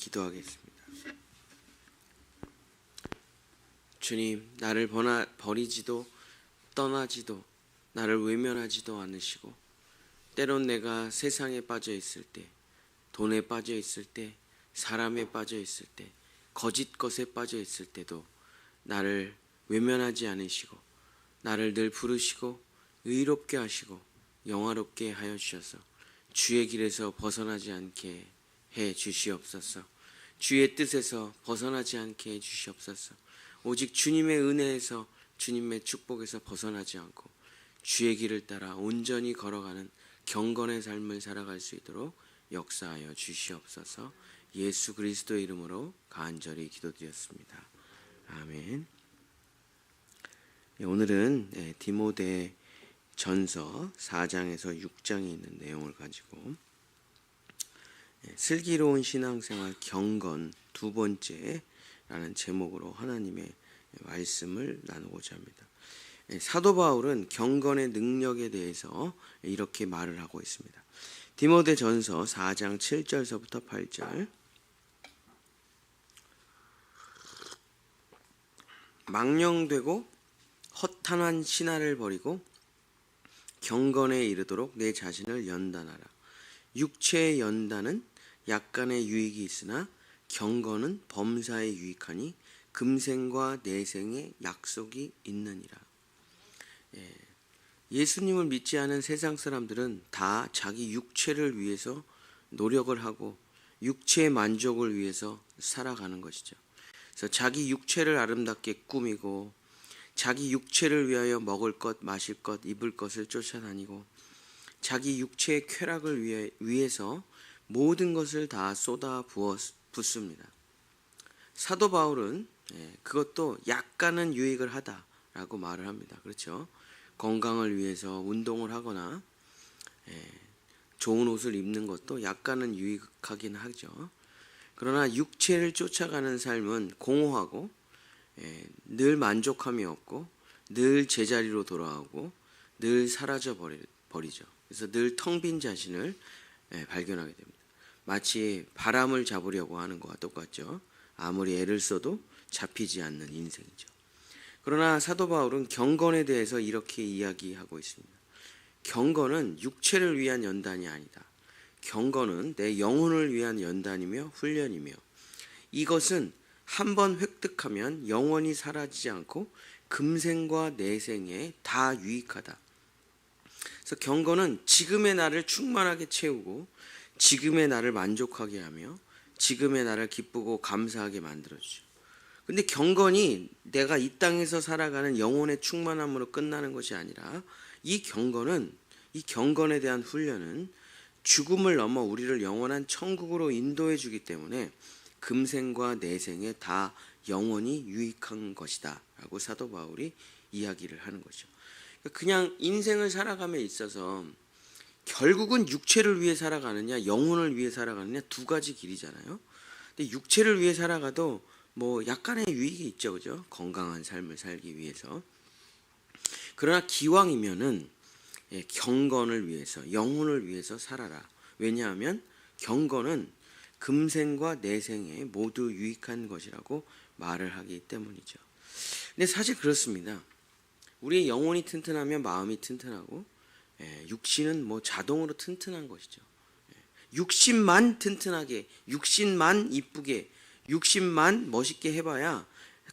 기도하겠습니다. 주님, 나를 버리지도 떠나지도 나를 외면하지도 않으시고, 때론 내가 세상에 빠져 있을 때, 돈에 빠져 있을 때, 사람에 빠져 있을 때, 거짓 것에 빠져 있을 때도 나를 외면하지 않으시고, 나를 늘 부르시고 의롭게 하시고 영화롭게 하여 주셔서 주의 길에서 벗어나지 않게 해 주시옵소서. 주의 뜻에서 벗어나지 않게 해 주시옵소서. 오직 주님의 은혜에서, 주님의 축복에서 벗어나지 않고 주의 길을 따라 온전히 걸어가는 경건의 삶을 살아갈 수 있도록 역사하여 주시옵소서. 예수 그리스도의 이름으로 간절히 기도드렸습니다. 아멘. 오늘은 디모데 전서 4장에서 6장에 있는 내용을 가지고 슬기로운 신앙생활 경건 두 번째라는 제목으로 하나님의 말씀을 나누고자 합니다. 사도 바울은 경건의 능력에 대해서 이렇게 말을 하고 있습니다. 디모데 전서 4장 7절서부터 8절. 망령되고 허탄한 신화를 버리고 경건에 이르도록 내 자신을 연단하라. 육체의 연단은 약간의 유익이 있으나 경건은 범사에 유익하니 금생과 내생의 약속이 있느니라. 예수님을 믿지 않은 세상 사람들은 다 자기 육체를 위해서 노력을 하고 육체의 만족을 위해서 살아가는 것이죠. 그래서 자기 육체를 아름답게 꾸미고 자기 육체를 위하여 먹을 것, 마실 것, 입을 것을 쫓아다니고 자기 육체의 쾌락을 위해서 모든 것을 다 쏟아 붓습니다. 사도 바울은 그것도 약간은 유익을 하다라고 말을 합니다. 그렇죠? 건강을 위해서 운동을 하거나 좋은 옷을 입는 것도 약간은 유익하긴 하죠. 그러나 육체를 쫓아가는 삶은 공허하고 늘 만족함이 없고 늘 제자리로 돌아오고 늘 사라져 버리죠. 그래서 늘 텅 빈 자신을 발견하게 됩니다. 마치 바람을 잡으려고 하는 것과 똑같죠. 아무리 애를 써도 잡히지 않는 인생이죠. 그러나 사도 바울은 경건에 대해서 이렇게 이야기하고 있습니다. 경건은 육체를 위한 연단이 아니다. 경건은 내 영혼을 위한 연단이며 훈련이며 이것은 한번 획득하면 영원히 사라지지 않고 금생과 내생에 다 유익하다. 그래서 경건은 지금의 나를 충만하게 채우고 지금의 나를 만족하게 하며 지금의 나를 기쁘고 감사하게 만들어주죠. 근데 경건이 내가 이 땅에서 살아가는 영혼의 충만함으로 끝나는 것이 아니라 이 경건에 대한 훈련은 죽음을 넘어 우리를 영원한 천국으로 인도해 주기 때문에 금생과 내생에 다 영원히 유익한 것이다 라고 사도 바울이 이야기를 하는 거죠. 그냥 인생을 살아감에 있어서 결국은 육체를 위해 살아가느냐 영혼을 위해 살아가느냐 두 가지 길이잖아요. 근데 육체를 위해 살아가도 뭐 약간의 유익이 있죠, 그죠? 건강한 삶을 살기 위해서. 그러나 기왕이면은 경건을 위해서, 영혼을 위해서 살아라. 왜냐하면 경건은 금생과 내생에 모두 유익한 것이라고 말을 하기 때문이죠. 근데 사실 그렇습니다. 우리의 영혼이 튼튼하면 마음이 튼튼하고 육신은 뭐 자동으로 튼튼한 것이죠. 육신만 튼튼하게, 육신만 이쁘게, 육신만 멋있게 해봐야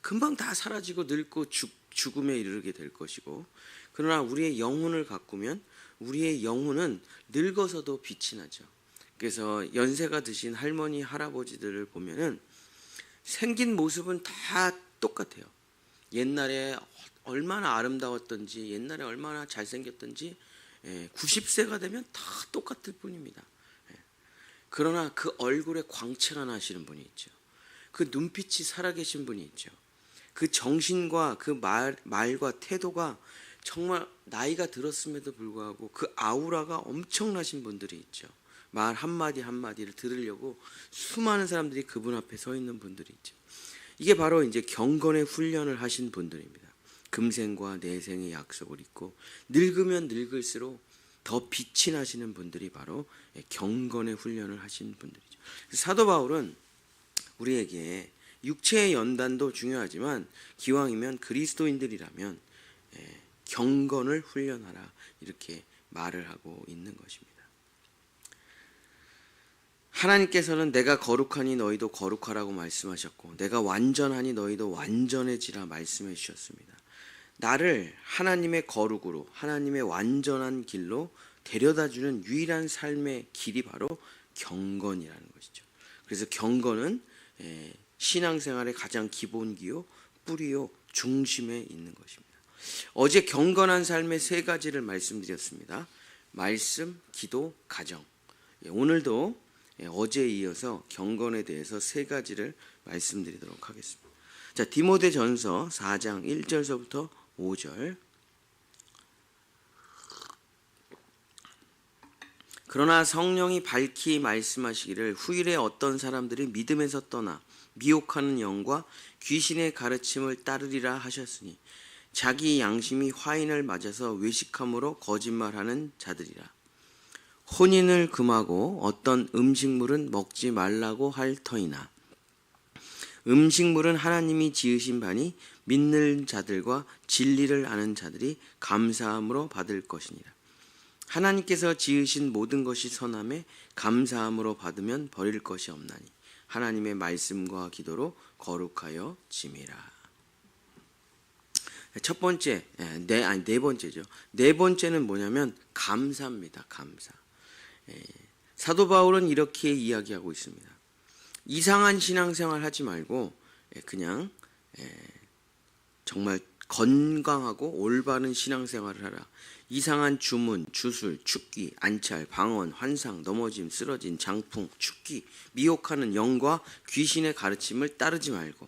금방 다 사라지고 늙고 죽음에 이르게 될 것이고, 그러나 우리의 영혼을 가꾸면 우리의 영혼은 늙어서도 빛이 나죠. 그래서 연세가 드신 할머니 할아버지들을 보면은 생긴 모습은 다 똑같아요. 옛날에 얼마나 아름다웠던지, 옛날에 얼마나 잘생겼던지 90세가 되면 다 똑같을 뿐입니다. 그러나 그 얼굴에 광채가 나시는 분이 있죠. 그 눈빛이 살아계신 분이 있죠. 그 정신과 그 말과 태도가 정말 나이가 들었음에도 불구하고 그 아우라가 엄청나신 분들이 있죠. 말 한마디 한마디를 들으려고 수많은 사람들이 그분 앞에 서 있는 분들이 있죠. 이게 바로 이제 경건의 훈련을 하신 분들입니다. 금생과 내생의 약속을 잊고 늙으면 늙을수록 더 빛이 나시는 분들이 바로 경건의 훈련을 하신 분들이죠. 사도 바울은 우리에게 육체의 연단도 중요하지만 기왕이면 그리스도인들이라면 경건을 훈련하라 이렇게 말을 하고 있는 것입니다. 하나님께서는 내가 거룩하니 너희도 거룩하라고 말씀하셨고 내가 완전하니 너희도 완전해지라 말씀해 주셨습니다. 나를 하나님의 거룩으로 하나님의 완전한 길로 데려다주는 유일한 삶의 길이 바로 경건이라는 것이죠. 그래서 경건은 신앙생활의 가장 기본기요 뿌리요 중심에 있는 것입니다. 어제 경건한 삶의 세 가지를 말씀드렸습니다. 말씀, 기도, 가정. 오늘도 어제에 이어서 경건에 대해서 세 가지를 말씀드리도록 하겠습니다. 자, 디모데전서 4장 1절서부터 5절. 그러나 성령이 밝히 말씀하시기를 후일에 어떤 사람들이 믿음에서 떠나 미혹하는 영과 귀신의 가르침을 따르리라 하셨으니 자기 양심이 화인을 맞아서 외식함으로 거짓말하는 자들이라. 혼인을 금하고 어떤 음식물은 먹지 말라고 할 터이나 음식물은 하나님이 지으신 바니 믿는 자들과 진리를 아는 자들이 감사함으로 받을 것이니라. 하나님께서 지으신 모든 것이 선함에 감사함으로 받으면 버릴 것이 없나니 하나님의 말씀과 기도로 거룩하여 짐이라. 첫 번째, 네 번째죠. 네 번째는 뭐냐면 감사입니다. 감사. 사도 바울은 이렇게 이야기하고 있습니다. 이상한 신앙생활 하지 말고 그냥 정말 건강하고 올바른 신앙생활을 하라. 이상한 주문, 주술, 축기, 안찰, 방언, 환상, 넘어짐, 쓰러짐, 장풍, 축기, 미혹하는 영과 귀신의 가르침을 따르지 말고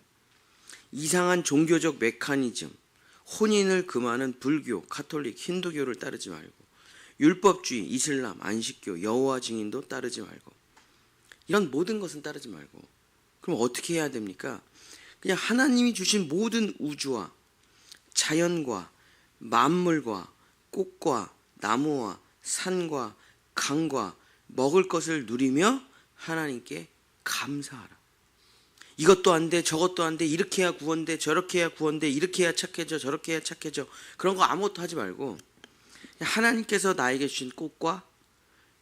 이상한 종교적 메커니즘, 혼인을 금하는 불교, 가톨릭, 힌두교를 따르지 말고 율법주의, 이슬람, 안식교, 여호와 증인도 따르지 말고 이런 모든 것은 따르지 말고 그럼 어떻게 해야 됩니까? 그냥 하나님이 주신 모든 우주와 자연과 만물과 꽃과 나무와 산과 강과 먹을 것을 누리며 하나님께 감사하라. 이것도 안 돼, 저것도 안 돼, 이렇게 해야 구원돼, 저렇게 해야 구원돼, 이렇게 해야 착해져, 저렇게 해야 착해져. 그런 거 아무것도 하지 말고 하나님께서 나에게 주신 꽃과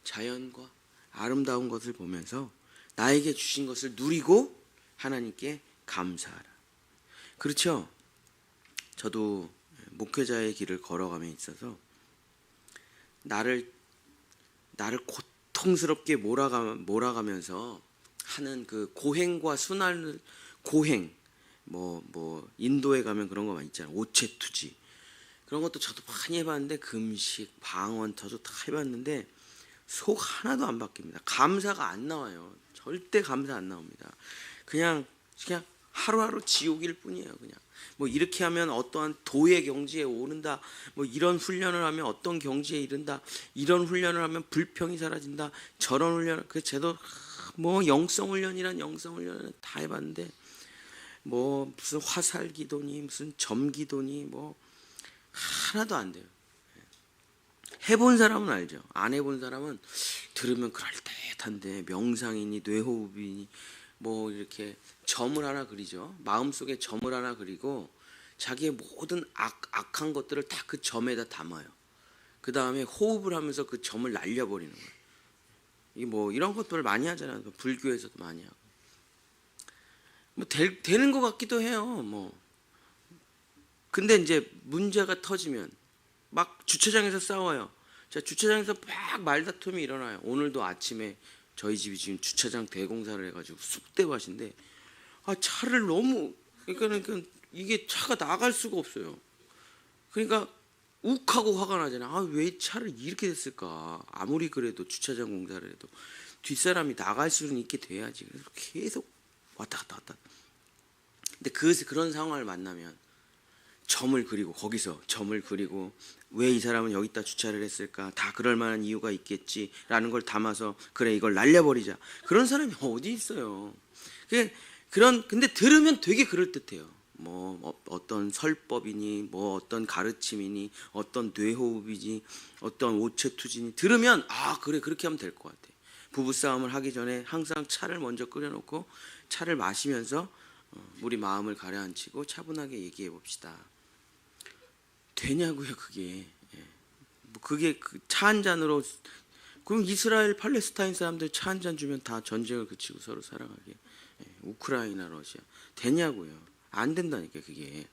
자연과 아름다운 것을 보면서 나에게 주신 것을 누리고 하나님께 감사하라. 그렇죠? 저도 목회자의 길을 걸어가며 있어서 나를 고통스럽게 몰아가면서 하는 그 고행과 순환을 고행 뭐 인도에 가면 그런 거 많이 있잖아요. 오체투지 그런 것도 저도 많이 해봤는데 금식, 방언 저도 다 해봤는데 속 하나도 안 바뀝니다. 감사가 안 나와요. 절대 감사 안 나옵니다. 그냥 하루하루 지옥일 뿐이에요. 그냥 뭐 이렇게 하면 어떠한 도의 경지에 오른다. 뭐 이런 훈련을 하면 어떤 경지에 이른다. 이런 훈련을 하면 불평이 사라진다. 저런 훈련 그 제도 뭐 영성 훈련이란 영성 훈련을 다 해봤는데 뭐 무슨 화살 기도니 무슨 점 기도니 뭐 하나도 안 돼요. 해본 사람은 알죠. 안 해본 사람은 들으면 그럴듯한데 명상이니 뇌호흡이니 뭐 이렇게 점을 하나 그리죠. 마음속에 점을 하나 그리고 자기의 모든 악한 것들을 다 그 점에다 담아요. 그 다음에 호흡을 하면서 그 점을 날려버리는 거예요. 이 뭐 이런 것들을 많이 하잖아요. 불교에서도 많이 하고. 뭐 되는 것 같기도 해요. 뭐 근데 이제 문제가 터지면 막 주차장에서 싸워요. 자, 주차장에서 막 말다툼이 일어나요. 오늘도 아침에 저희 집이 지금 주차장 대공사를 해가지고 쑥대밭인데 차를 너무 그러니까 이게 차가 나갈 수가 없어요. 그러니까 욱하고 화가 나잖아요. 왜 차를 이렇게 됐을까? 아무리 그래도 주차장 공사를 해도 뒷사람이 나갈 수는 있게 돼야지. 그래서 계속 왔다 갔다. 근데 그런 상황을 만나면 점을 그리고 거기서 점을 그리고 왜 이 사람은 여기다 주차를 했을까? 다 그럴 만한 이유가 있겠지라는 걸 담아서 그래 이걸 날려버리자. 그런 사람이 어디 있어요? 근데 들으면 되게 그럴듯해요. 뭐 어떤 설법이니 뭐 어떤 가르침이니 어떤 뇌호흡이니 어떤 오체투지니 들으면 그래 그렇게 하면 될 것 같아. 부부싸움을 하기 전에 항상 차를 먼저 끓여놓고 차를 마시면서 우리 마음을 가라앉히고 차분하게 얘기해 봅시다. 되냐고요, 그게. 뭐 그게 차 한 잔으로. 그럼 이스라엘 팔레스타인 사람들 차 한 잔 주면 다 전쟁을 그치고 서로 살아가게. 우크라이나 러시아 되냐고요. 안 된다니까. 그게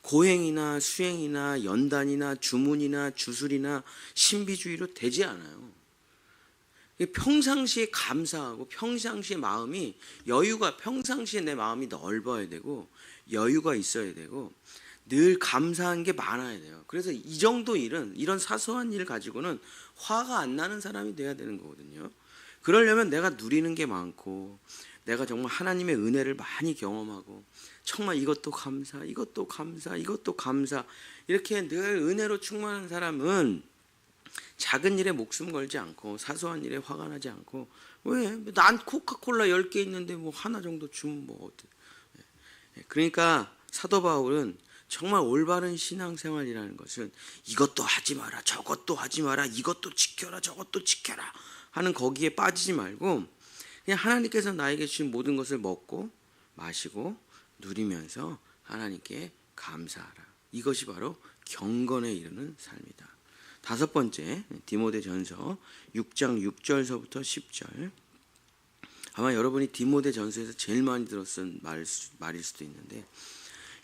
고행이나 수행이나 연단이나 주문이나 주술이나 신비주의로 되지 않아요. 평상시에 감사하고 평상시에 마음이 여유가, 평상시에 내 마음이 넓어야 되고 여유가 있어야 되고 늘 감사한 게 많아야 돼요. 그래서 이 정도 일은, 이런 사소한 일 가지고는 화가 안 나는 사람이 돼야 되는 거거든요. 그러려면 내가 누리는 게 많고 내가 정말 하나님의 은혜를 많이 경험하고 정말 이것도 감사, 이것도 감사, 이것도 감사, 이렇게 늘 은혜로 충만한 사람은 작은 일에 목숨 걸지 않고 사소한 일에 화가 나지 않고, 왜? 난 코카콜라 10개 있는데 뭐 하나 정도 주면 뭐 어때? 그러니까 사도 바울은 정말 올바른 신앙생활이라는 것은 이것도 하지 마라, 저것도 하지 마라, 이것도 지켜라, 저것도 지켜라 하는 거기에 빠지지 말고 그냥 하나님께서 나에게 주신 모든 것을 먹고 마시고 누리면서 하나님께 감사하라. 이것이 바로 경건에 이르는 삶이다. 5번째, 디모데전서 6장 6절서부터 10절. 아마 여러분이 디모데전서에서 제일 많이 들었던 말일 수도 있는데,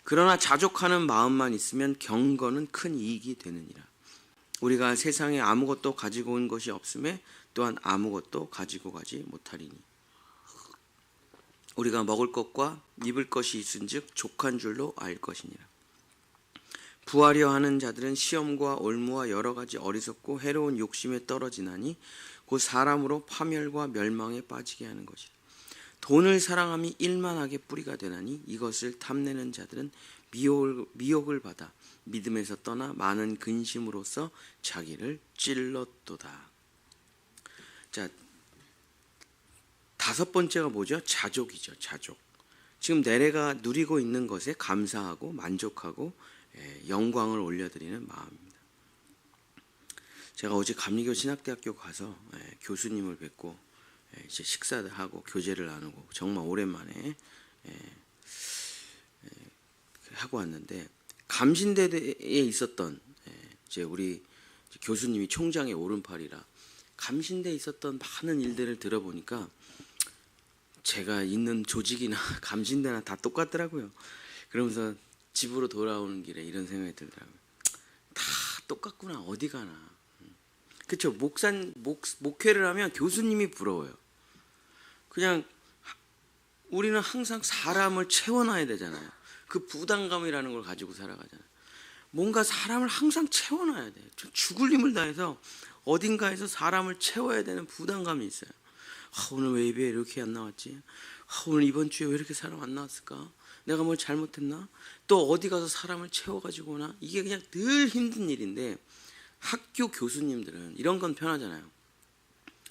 그러나 자족하는 마음만 있으면 경건은 큰 이익이 되느니라. 우리가 세상에 아무것도 가지고 온 것이 없음에 또한 아무것도 가지고 가지 못하리니, 우리가 먹을 것과 입을 것이 있은즉 족한 줄로 알 것이니라. 부하려 하는 자들은 시험과 올무와 여러 가지 어리석고 해로운 욕심에 떨어지나니 곧 사람으로 파멸과 멸망에 빠지게 하는 것이라. 돈을 사랑함이 일만하게 뿌리가 되나니 이것을 탐내는 자들은 미혹을 받아 믿음에서 떠나 많은 근심으로써 자기를 찔렀도다. 자, 5번째가 뭐죠? 자족이죠. 자족. 지금 내가 누리고 있는 것에 감사하고 만족하고 영광을 올려드리는 마음입니다. 제가 어제 감리교 신학대학교 가서 교수님을 뵙고 이제 식사를 하고 교제를 나누고 정말 오랜만에 하고 왔는데, 감신대에 있었던 이제 우리 교수님이 총장의 오른팔이라 감신대에 있었던 많은 일들을 들어보니까 제가 있는 조직이나 감신대나 다 똑같더라고요. 그러면서 집으로 돌아오는 길에 이런 생각이 들더라고요. 다 똑같구나. 어디 가나. 그렇죠. 목회를 하면 교수님이 부러워요. 그냥 우리는 항상 사람을 채워놔야 되잖아요. 그 부담감이라는 걸 가지고 살아가잖아요. 뭔가 사람을 항상 채워놔야 돼요. 죽을 힘을 다해서 어딘가에서 사람을 채워야 되는 부담감이 있어요. 오늘 왜 예배 이렇게 안 나왔지? 오늘 이번 주에 왜 이렇게 사람 안 나왔을까? 내가 뭘 잘못했나? 또 어디 가서 사람을 채워가지고 오나? 이게 그냥 늘 힘든 일인데, 학교 교수님들은 이런 건 편하잖아요.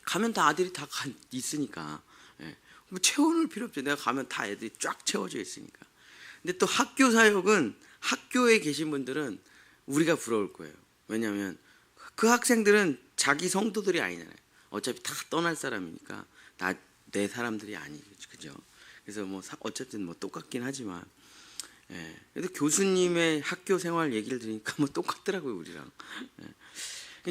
가면 다 아들이 다 있으니까 뭐 채워놓을 필요 없죠. 내가 가면 다 애들이 쫙 채워져 있으니까. 근데 또 학교 사역은, 학교에 계신 분들은 우리가 부러울 거예요. 왜냐하면 그 학생들은 자기 성도들이 아니잖아요. 어차피 다 떠날 사람이니까 내 사람들이 아니죠. 그죠? 그래서 뭐 어쨌든 뭐 똑같긴 하지만, 그래도 교수님의 학교 생활 얘기를 들으니까 뭐 똑같더라고요, 우리랑.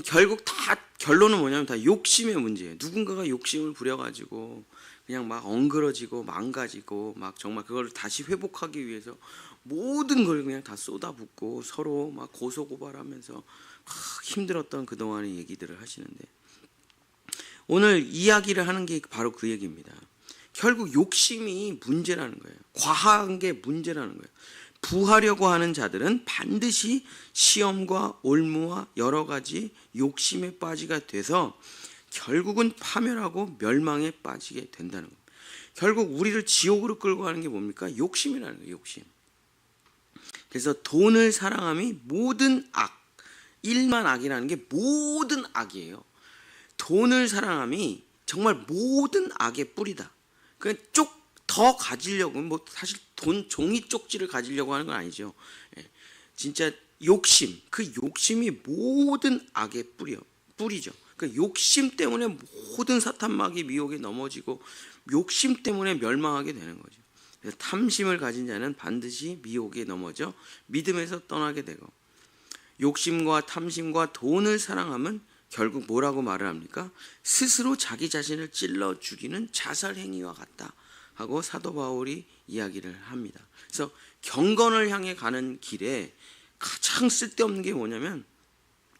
결국 다 결론은 뭐냐면 다 욕심의 문제예요. 누군가가 욕심을 부려가지고 그냥 막 엉그러지고 망가지고 막 정말 그걸 다시 회복하기 위해서 모든 걸 그냥 다 쏟아붓고 서로 막 고소고발하면서 힘들었던 그동안의 얘기들을 하시는데, 오늘 이야기를 하는 게 바로 그 얘기입니다. 결국 욕심이 문제라는 거예요. 과한 게 문제라는 거예요. 부하려고 하는 자들은 반드시 시험과 올무와 여러 가지 욕심에 빠지게 돼서 결국은 파멸하고 멸망에 빠지게 된다는 겁니다. 결국 우리를 지옥으로 끌고 가는 게 뭡니까? 욕심이라는 거예요. 욕심. 그래서 돈을 사랑함이 모든 악, 일만 악이라는 게 모든 악이에요. 돈을 사랑함이 정말 모든 악의 뿌리다. 그냥 더 가지려고, 뭐 사실 돈 종이 쪽지를 가지려고 하는 건 아니죠. 진짜 욕심, 그 욕심이 모든 악의 뿌리죠. 그러니까 욕심 때문에 모든 사탄마귀 미혹에 넘어지고 욕심 때문에 멸망하게 되는 거죠. 그래서 탐심을 가진 자는 반드시 미혹에 넘어져 믿음에서 떠나게 되고, 욕심과 탐심과 돈을 사랑함은 결국 뭐라고 말을 합니까? 스스로 자기 자신을 찔러 죽이는 자살 행위와 같다 하고 사도 바울이 이야기를 합니다. 그래서 경건을 향해 가는 길에 가장 쓸데없는 게 뭐냐면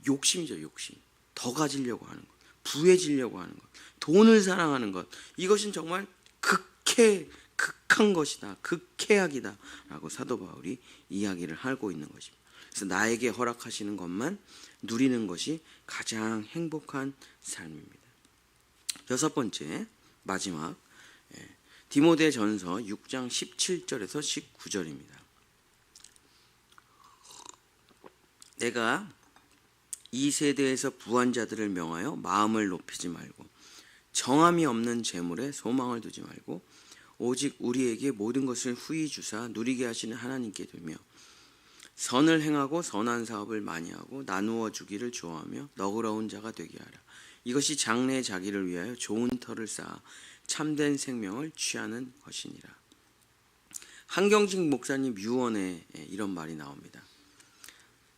욕심이죠. 욕심. 더 가지려고 하는 것, 부해지려고 하는 것, 돈을 사랑하는 것. 이것은 정말 극한 것이다. 극해악이다 라고 사도 바울이 이야기를 하고 있는 것입니다. 그래서 나에게 허락하시는 것만 누리는 것이 가장 행복한 삶입니다. 여섯 번째, 마지막, 디모데전서 6장 17절에서 19절입니다. 내가 이 세대에서 부한 자들을 명하여 마음을 높이지 말고 정함이 없는 재물에 소망을 두지 말고 오직 우리에게 모든 것을 후히 주사 누리게 하시는 하나님께 두며 선을 행하고 선한 사업을 많이 하고 나누어 주기를 좋아하며 너그러운 자가 되게 하라. 이것이 장래의 자기를 위하여 좋은 터를 쌓아 참된 생명을 취하는 것이니라. 한경직 목사님 유언에 이런 말이 나옵니다.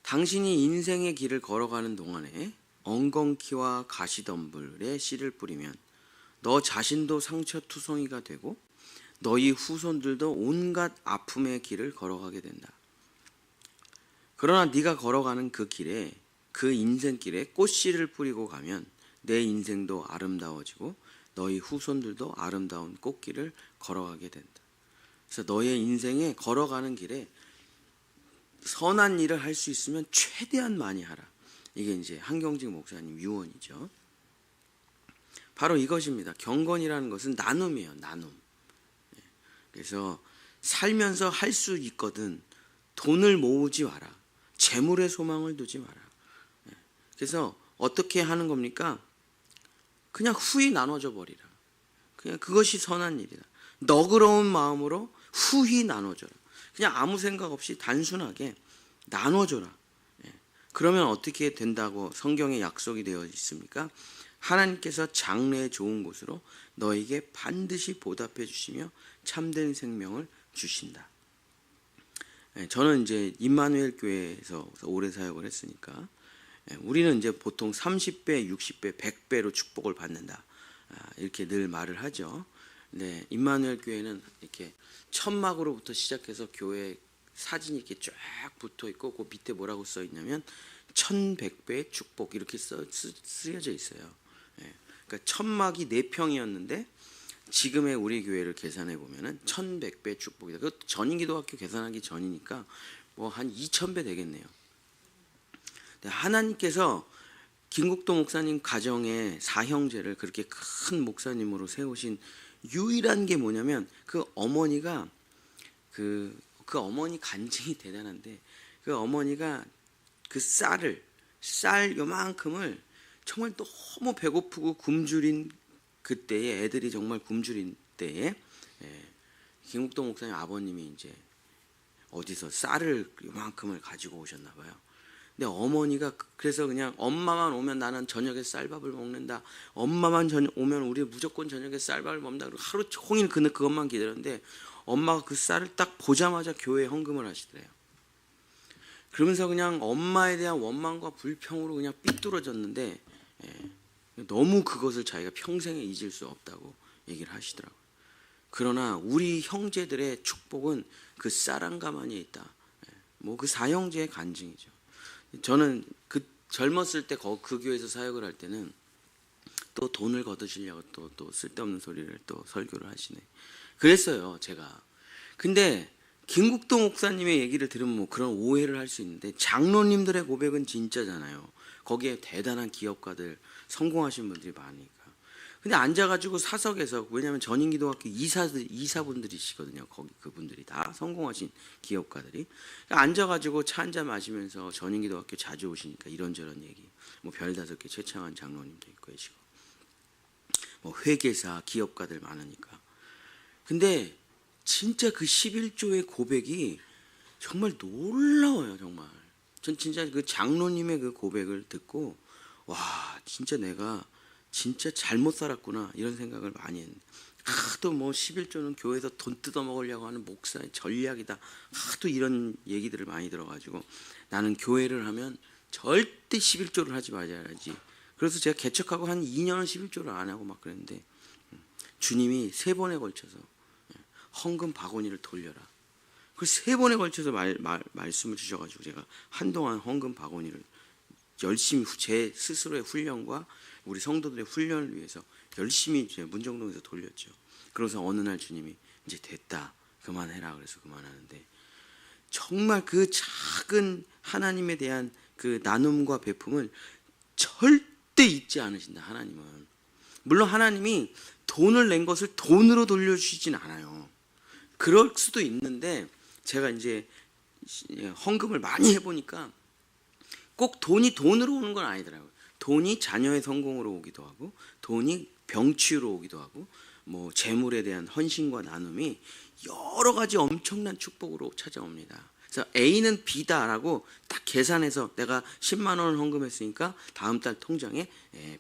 당신이 인생의 길을 걸어가는 동안에 엉겅퀴와 가시덤불에 씨를 뿌리면 너 자신도 상처투성이가 되고 너희 후손들도 온갖 아픔의 길을 걸어가게 된다. 그러나 네가 걸어가는 그 길에, 그 인생길에 꽃씨를 뿌리고 가면 내 인생도 아름다워지고 너희 후손들도 아름다운 꽃길을 걸어가게 된다. 그래서 너의 인생에 걸어가는 길에 선한 일을 할 수 있으면 최대한 많이 하라. 이게 이제 한경직 목사님 유언이죠. 바로 이것입니다. 경건이라는 것은 나눔이에요. 나눔. 그래서 살면서 할 수 있거든 돈을 모으지 마라. 재물에 소망을 두지 마라. 그래서 어떻게 하는 겁니까? 그냥 후히 나눠줘 버리라. 그냥 그것이 선한 일이다. 너그러운 마음으로 후히 나눠줘라. 그냥 아무 생각 없이 단순하게 나눠줘라. 그러면 어떻게 된다고 성경에 약속이 되어 있습니까? 하나님께서 장래의 좋은 곳으로 너에게 반드시 보답해 주시며 참된 생명을 주신다. 저는 이제 임마누엘 교회에서 오래 사역을 했으니까 우리는 이제 보통 30배, 60배, 100배로 축복을 받는다. 이렇게 늘 말을 하죠. 네, 임마누엘 교회는 이렇게 천막으로부터 시작해서 교회 사진이 이렇게 쫙 붙어 있고 그 밑에 뭐라고 써 있냐면 1100배의 축복 이렇게 쓰여져 있어요. 그러니까 천막이 4평이었는데 지금의 우리 교회를 계산해 보면은 1100배 축복이다. 그 전인기도학교 계산하기 전이니까 뭐 한 2000배 되겠네요. 하나님께서 김국도 목사님 가정에 사형제를 그렇게 큰 목사님으로 세우신 유일한 게 뭐냐면 그 어머니가 그 어머니 간증이 대단한데 그 어머니가 그 쌀 요만큼을 정말 너무 배고프고 굶주린 그때에 애들이 정말 굶주린 때에 김국도 목사님 아버님이 이제 어디서 쌀을 요만큼을 가지고 오셨나 봐요. 근데 어머니가 그래서 그냥 엄마만 오면 나는 저녁에 쌀밥을 먹는다. 엄마만 오면 우리 무조건 저녁에 쌀밥을 먹는다. 그리고 하루 종일 그것만 기다렸는데 엄마가 그 쌀을 딱 보자마자 교회에 헌금을 하시더래요. 그러면서 그냥 엄마에 대한 원망과 불평으로 그냥 삐뚤어졌는데 너무 그것을 자기가 평생에 잊을 수 없다고 얘기를 하시더라고요. 그러나 우리 형제들의 축복은 그 쌀 한 가마니에 있다. 뭐 그 사형제의 간증이죠. 저는 그 젊었을 때 그 교회에서 사역을 할 때는 또 돈을 거두시려고 또 쓸데없는 소리를 또 설교를 하시네. 그랬어요, 제가. 근데 김국도 목사님의 얘기를 들으면 뭐 그런 오해를 할 수 있는데 장로님들의 고백은 진짜잖아요. 거기에 대단한 기업가들, 성공하신 분들이 많으니까. 근데 앉아가지고 사석에서, 왜냐하면 전인기도학교 이사분들이시거든요. 거기 그분들이 다 성공하신 기업가들이. 그러니까 앉아가지고 차 한잔 마시면서 전인기도학교 자주 오시니까 이런저런 얘기. 뭐 별다섯 개 최창한 장로님도 있고 계시고. 뭐 회계사, 기업가들 많으니까. 근데 진짜 그 11조의 고백이 정말 놀라워요, 정말. 전 진짜 그 장로님의 그 고백을 듣고 와, 진짜 내가 진짜 잘못 살았구나 이런 생각을 많이 했는데, 하도 뭐 11조는 교회에서 돈 뜯어 먹으려고 하는 목사의 전략이다, 하도 이런 얘기들을 많이 들어가지고 나는 교회를 하면 절대 11조를 하지 말아야지. 그래서 제가 개척하고 한 2년은 11조를 안 하고 막 그랬는데, 주님이 3번에 걸쳐서 헌금 바구니를 돌려라, 그 3번에 걸쳐서 말씀을 주셔가지고 제가 한동안 헌금 바구니를 열심히 제 스스로의 훈련과 우리 성도들의 훈련을 위해서 열심히 문정동에서 돌렸죠. 그래서 어느 날 주님이 이제 됐다, 그만해라, 그래서 그만하는데, 정말 그 작은 하나님에 대한 그 나눔과 배품을 절대 잊지 않으신다. 하나님은 물론 하나님이 돈을 낸 것을 돈으로 돌려주시진 않아요. 그럴 수도 있는데, 제가 이제 헌금을 많이 해보니까 꼭 돈이 돈으로 오는 건 아니더라고요. 돈이 자녀의 성공으로 오기도 하고, 돈이 병치유로 오기도 하고, 뭐 재물에 대한 헌신과 나눔이 여러 가지 엄청난 축복으로 찾아옵니다. 그래서 A는 B다라고 딱 계산해서 내가 10만 원을 헌금했으니까 다음 달 통장에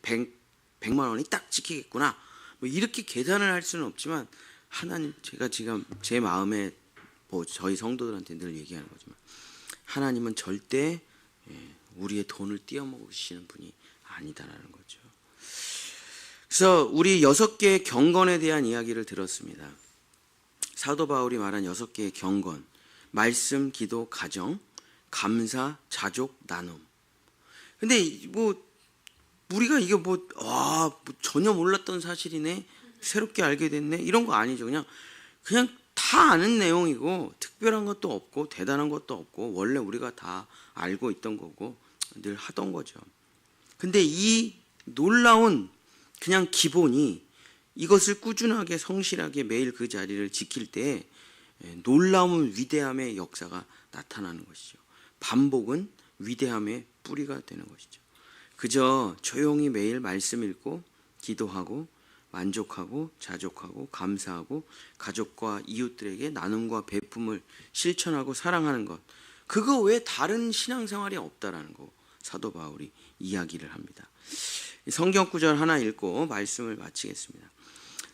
100만 원이 딱 찍히겠구나, 뭐 이렇게 계산을 할 수는 없지만, 하나님, 제가 지금 제 마음에 뭐 저희 성도들한테 늘 얘기하는 거지만, 하나님은 절대 우리의 돈을 띄어먹으시는 분이 아니다라는 거죠. 그래서 우리 6개의 경건에 대한 이야기를 들었습니다. 사도 바울이 말한 6개의 경건: 말씀, 기도, 가정, 감사, 자족, 나눔. 근데 뭐 우리가 이게 뭐 전혀 몰랐던 사실이네, 새롭게 알게 됐네, 이런 거 아니죠. 그냥 다 아는 내용이고, 특별한 것도 없고 대단한 것도 없고, 원래 우리가 다 알고 있던 거고 늘 하던 거죠. 근데 이 놀라운 그냥 기본이, 이것을 꾸준하게 성실하게 매일 그 자리를 지킬 때 놀라운 위대함의 역사가 나타나는 것이죠. 반복은 위대함의 뿌리가 되는 것이죠. 그저 조용히 매일 말씀 읽고 기도하고 만족하고 자족하고 감사하고 가족과 이웃들에게 나눔과 배품을 실천하고 사랑하는 것, 그거 외에 다른 신앙생활이 없다라는 거 사도 바울이 이야기를 합니다. 성경 구절 하나 읽고 말씀을 마치겠습니다.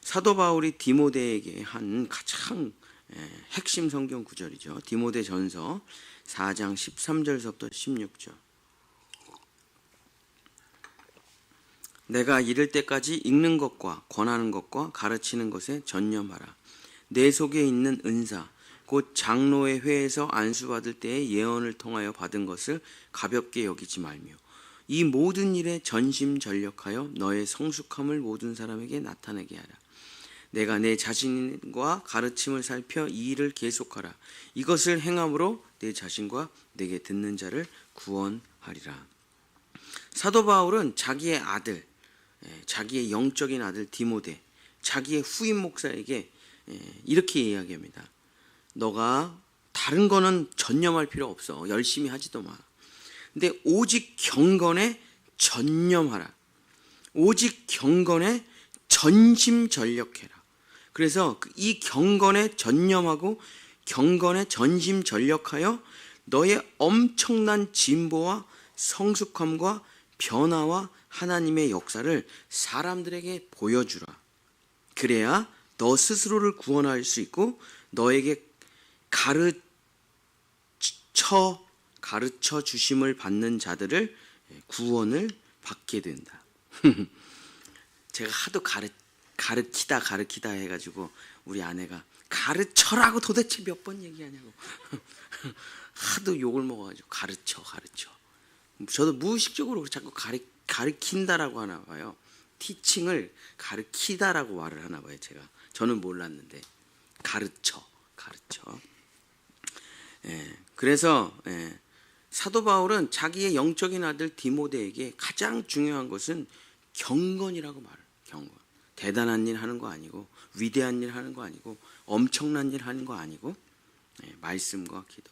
사도 바울이 디모데에게 한 가장 핵심 성경 구절이죠. 디모데전서 4장 13절서부터 16절. 내가 이를 때까지 읽는 것과 권하는 것과 가르치는 것에 전념하라. 내 속에 있는 은사 곧 장로의 회에서 안수받을 때의 예언을 통하여 받은 것을 가볍게 여기지 말며 이 모든 일에 전심전력하여 너의 성숙함을 모든 사람에게 나타내게 하라. 내가 내 자신과 가르침을 살펴 이 일을 계속하라. 이것을 행함으로 내 자신과 내게 듣는 자를 구원하리라. 사도 바울은 자기의 아들, 자기의 영적인 아들 디모데, 자기의 후임 목사에게 이렇게 이야기합니다. 너가 다른 거는 전념할 필요 없어. 열심히 하지도 마. 근데 오직 경건에 전념하라. 오직 경건에 전심전력해라. 그래서 이 경건에 전념하고 경건에 전심전력하여 너의 엄청난 진보와 성숙함과 변화와 하나님의 역사를 사람들에게 보여주라. 그래야 너 스스로를 구원할 수 있고 너에게 가르쳐 주심을 받는 자들을 구원을 받게 된다. 제가 하도 가르치다 해가지고 우리 아내가 가르쳐라고 도대체 몇 번 얘기하냐고 하도 욕을 먹어가지고 가르쳐. 저도 무의식적으로 자꾸 가르친다라고 하나 봐요. 티칭을 가르치다라고 말을 하나 봐요. 저는 몰랐는데 가르쳐. 그래서 사도 바울은 자기의 영적인 아들 디모데에게 가장 중요한 것은 경건이라고 말해요. 경건. 대단한 일 하는 거 아니고, 위대한 일 하는 거 아니고, 엄청난 일 하는 거 아니고, 말씀과 기도.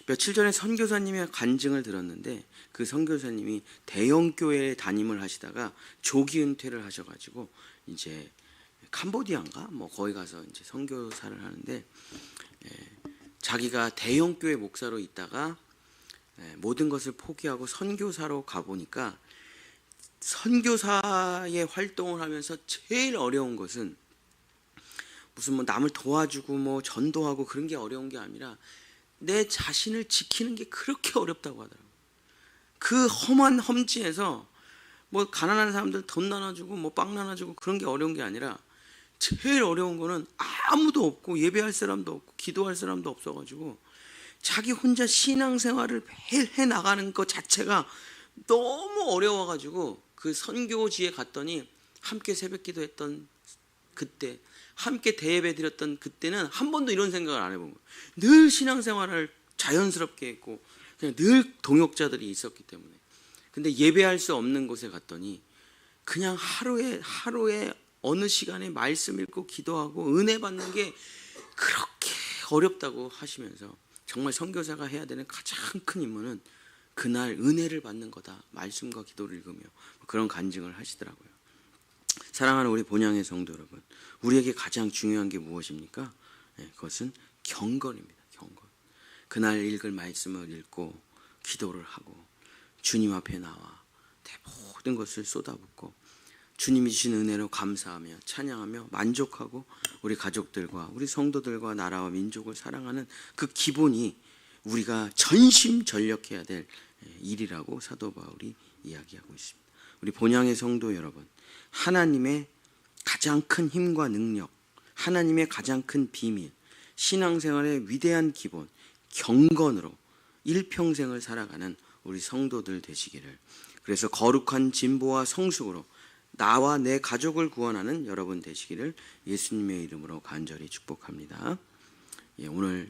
며칠 전에 선교사님의 간증을 들었는데, 그 선교사님이 대형 교회에 담임을 하시다가 조기 은퇴를 하셔가지고 이제 캄보디아인가 뭐 거기 가서 이제 선교사를 하는데, 자기가 대형 교회 목사로 있다가 모든 것을 포기하고 선교사로 가보니까 선교사의 활동을 하면서 제일 어려운 것은 무슨 뭐 남을 도와주고 뭐 전도하고 그런 게 어려운 게 아니라 내 자신을 지키는 게 그렇게 어렵다고 하더라고요. 그 험한 험지에서 뭐 가난한 사람들 돈 나눠주고 뭐 빵 나눠주고 그런 게 어려운 게 아니라 제일 어려운 거는 아무도 없고 예배할 사람도 없고 기도할 사람도 없어가지고 자기 혼자 신앙생활을 매일 해나가는 것 자체가 너무 어려워가지고 그 선교지에 갔더니 함께 새벽기도 했던 그때 함께 대예배 드렸던 그때는 한 번도 이런 생각을 안 해본 거예요. 늘 신앙생활을 자연스럽게 했고 그냥 늘 동역자들이 있었기 때문에. 근데 예배할 수 없는 곳에 갔더니 그냥 하루에 어느 시간에 말씀 읽고 기도하고 은혜 받는 게 그렇게 어렵다고 하시면서 정말 선교사가 해야 되는 가장 큰 임무는 그날 은혜를 받는 거다. 말씀과 기도를 읽으며 그런 간증을 하시더라고요. 사랑하는 우리 본향의 성도 여러분, 우리에게 가장 중요한 게 무엇입니까? 그것은 경건입니다. 경건. 그날 읽을 말씀을 읽고 기도를 하고 주님 앞에 나와 모든 것을 쏟아붓고 주님이 주신 은혜로 감사하며 찬양하며 만족하고 우리 가족들과 우리 성도들과 나라와 민족을 사랑하는 그 기본이 우리가 전심전력해야 될 일이라고 사도 바울이 이야기하고 있습니다. 우리 본향의 성도 여러분, 하나님의 가장 큰 힘과 능력, 하나님의 가장 큰 비밀, 신앙생활의 위대한 기본, 경건으로 일평생을 살아가는 우리 성도들 되시기를, 그래서 거룩한 진보와 성숙으로 나와 내 가족을 구원하는 여러분 되시기를 예수님의 이름으로 간절히 축복합니다. 오늘